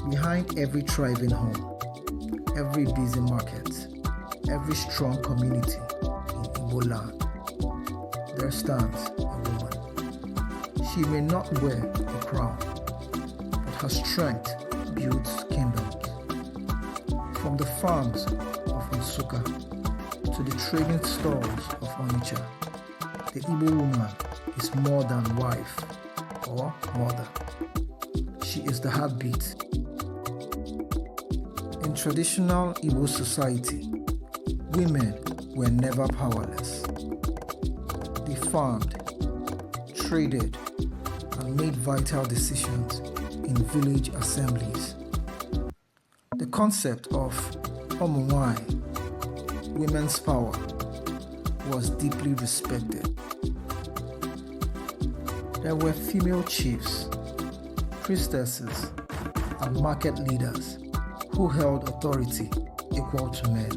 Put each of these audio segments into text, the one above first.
Behind every thriving home, every busy market, every strong community in Igbo land, there stands a woman. She may not wear a crown, but her strength builds kingdoms. From the farms of Nsukka to the trading stalls of Onitsha, the Igbo woman is more than wife or mother. She is the heartbeat. In traditional Igbo society, women were never powerless. They farmed, traded, and made vital decisions in village assemblies. The concept of Omunwai, women's power, was deeply respected. There were female chiefs, priestesses, and market leaders who held authority equal to men.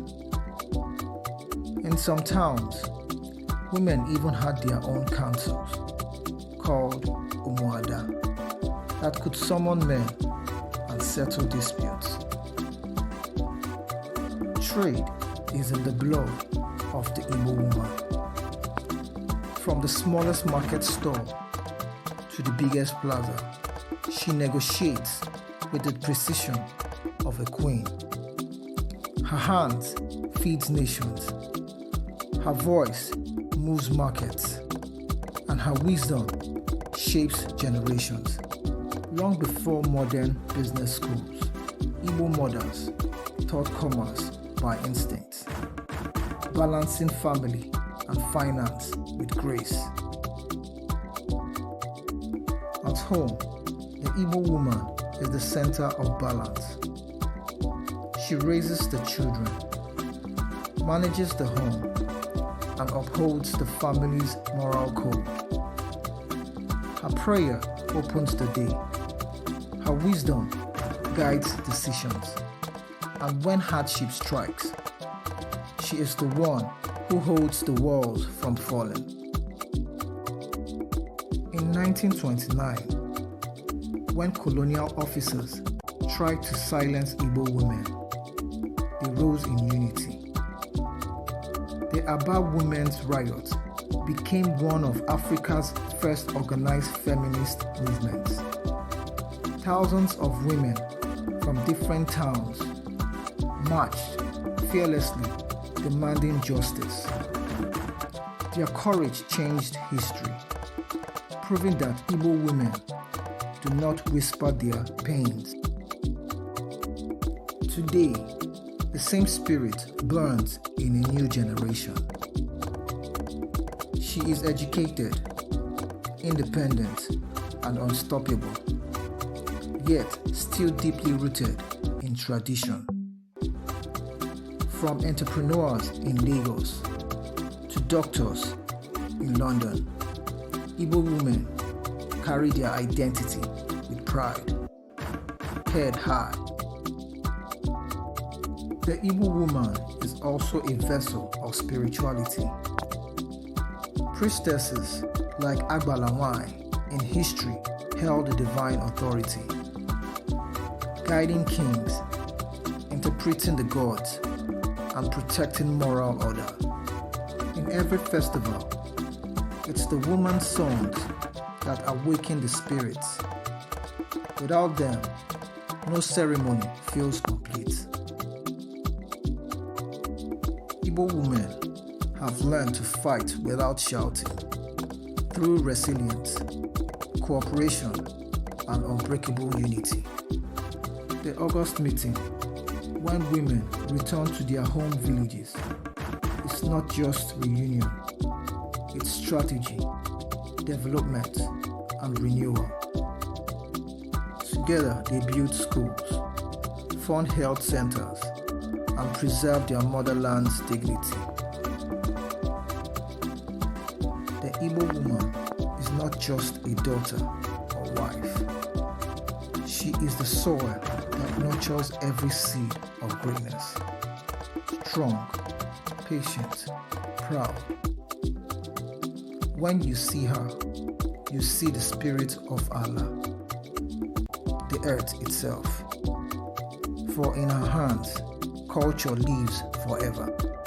In some towns, women even had their own councils, called Umuada, that could summon men and settle disputes. Trade is in the blood of the Igbo woman. From the smallest market stall to the biggest plaza, she negotiates with the precision of a queen. Her hands feeds nations, her voice moves markets, and her wisdom shapes generations. Long before modern business schools, Igbo mothers taught commerce by instinct, balancing family and finance with grace. At home, the Igbo woman is the center of balance. She raises the children, manages the home, and upholds the family's moral code. Her prayer opens the day. Her wisdom guides decisions. And when hardship strikes, she is the one who holds the walls from falling. In 1929, when colonial officers tried to silence Igbo women, they rose in unity. The Aba Women's Riot became one of Africa's first organized feminist movements. Thousands of women from different towns marched fearlessly, demanding justice. Their courage changed history, proving that Igbo women do not whisper their pains. Today, the same spirit burns in a new generation. She is educated, independent, and unstoppable, yet still deeply rooted in tradition. From entrepreneurs in Lagos to doctors in London, Igbo women carry their identity with pride, head high. The Igbo woman is also a vessel of spirituality. Priestesses like Agbalawai in history held a divine authority, guiding kings, interpreting the gods, and protecting moral order. In every festival, it's the woman's songs that awaken the spirits. Without them, no ceremony feels complete. Igbo women have learned to fight without shouting, through resilience, cooperation, and unbreakable unity. The August meeting, when women return to their home villages, it's not just reunion, it's strategy, development, and renewal. Together they build schools, fund health centers, and preserve their motherland's dignity. The Igbo woman is not just a daughter or wife. She is the soil that nurtures every seed of greatness. Strong, patient, proud. When you see her, you see the spirit of Allah, the earth itself. for in her hands, culture lives forever.